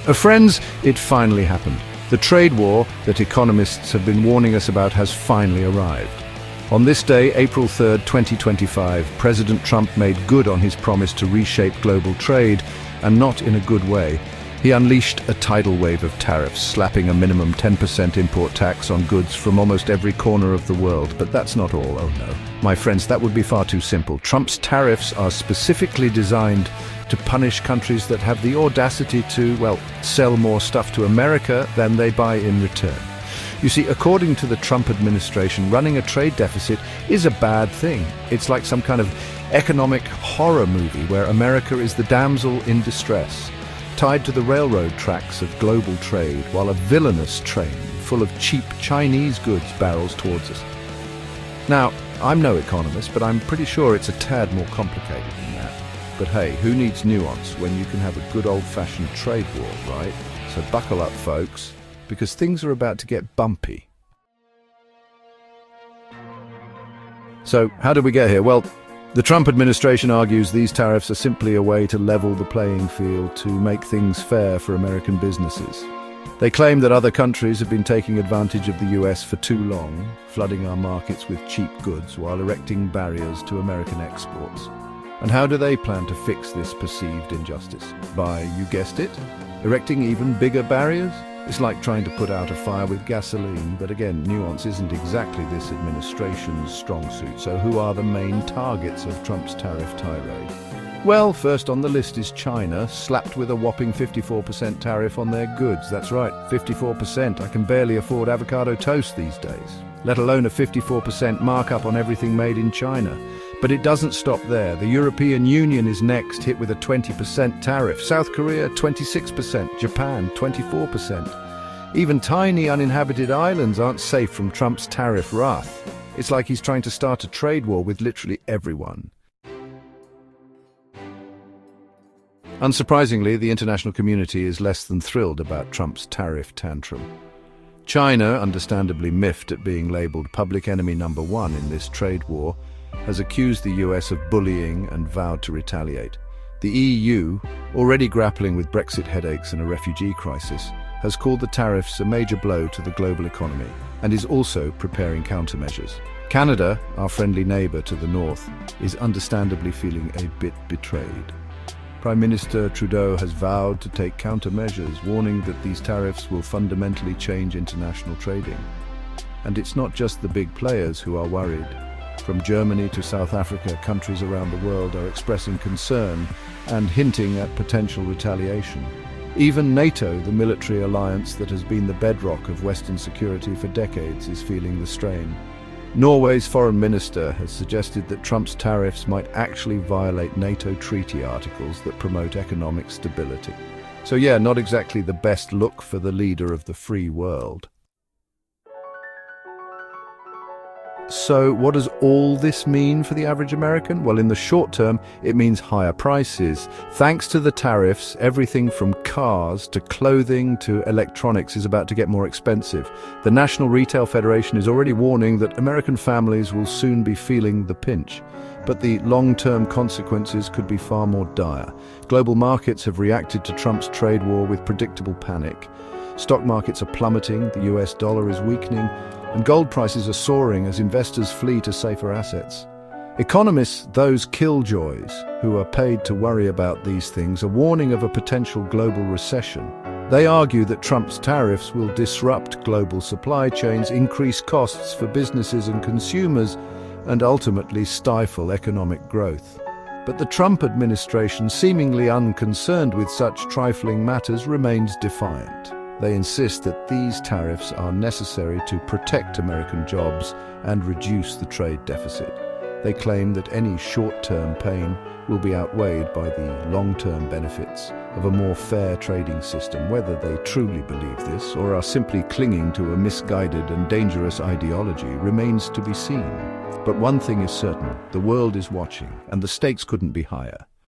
Friends, it finally happened. The trade war that economists have been warning us about has finally arrived. On this day, April 3rd, 2025, President Trump made good on his promise to reshape global trade, and not in a good way. He unleashed a tidal wave of tariffs, slapping a minimum 10% import tax on goods from almost every corner of the world. But that's not all, oh no. My friends, that would be far too simple. Trump's tariffs are specifically designed to punish countries that have the audacity to, well, sell more stuff to America than they buy in return. You see, according to the Trump administration, running a trade deficit is a bad thing. It's like some kind of economic horror movie where America is the damsel in distress, tied to the railroad tracks of global trade, while a villainous train full of cheap Chinese goods barrels towards us. Now, I'm no economist, but I'm pretty sure it's a tad more complicated than that. But hey, who needs nuance when you can have a good old-fashioned trade war, right? So buckle up, folks, because things are about to get bumpy. So, how did we get here? Well, the Trump administration argues these tariffs are simply a way to level the playing field, to make things fair for American businesses. They claim that other countries have been taking advantage of the US for too long, flooding our markets with cheap goods while erecting barriers to American exports. And how do they plan to fix this perceived injustice? By, you guessed it, erecting even bigger barriers? It's like trying to put out a fire with gasoline, but again, nuance isn't exactly this administration's strong suit. So who are the main targets of Trump's tariff tirade? Well, first on the list is China, slapped with a whopping 54% tariff on their goods. That's right, 54%. I can barely afford avocado toast these days, let alone a 54% markup on everything made in China. But it doesn't stop there. The European Union is next, hit with a 20% tariff. South Korea, 26%. Japan, 24%. Even tiny uninhabited islands aren't safe from Trump's tariff wrath. It's like he's trying to start a trade war with literally everyone. Unsurprisingly, the international community is less than thrilled about Trump's tariff tantrum. China, understandably miffed at being labelled public enemy number one in this trade war, has accused the US of bullying and vowed to retaliate. The EU, already grappling with Brexit headaches and a refugee crisis, has called the tariffs a major blow to the global economy and is also preparing countermeasures. Canada, our friendly neighbour to the north, is understandably feeling a bit betrayed. Prime Minister Trudeau has vowed to take countermeasures, warning that these tariffs will fundamentally change international trading. And it's not just the big players who are worried. From Germany to South Africa, countries around the world are expressing concern and hinting at potential retaliation. Even NATO, the military alliance that has been the bedrock of Western security for decades, is feeling the strain. Norway's foreign minister has suggested that Trump's tariffs might actually violate NATO treaty articles that promote economic stability. So yeah, not exactly the best look for the leader of the free world. So what does all this mean for the average American? Well, in the short term, it means higher prices. Thanks to the tariffs, everything from cars to clothing to electronics is about to get more expensive. The National Retail Federation is already warning that American families will soon be feeling the pinch. But the long-term consequences could be far more dire. Global markets have reacted to Trump's trade war with predictable panic. Stock markets are plummeting, the US dollar is weakening, and gold prices are soaring as investors flee to safer assets. Economists, those killjoys who are paid to worry about these things, are warning of a potential global recession. They argue that Trump's tariffs will disrupt global supply chains, increase costs for businesses and consumers, and ultimately stifle economic growth. But the Trump administration, seemingly unconcerned with such trifling matters, remains defiant. They insist that these tariffs are necessary to protect American jobs and reduce the trade deficit. They claim that any short-term pain will be outweighed by the long-term benefits of a more fair trading system. Whether they truly believe this or are simply clinging to a misguided and dangerous ideology remains to be seen. But one thing is certain, the world is watching, and the stakes couldn't be higher.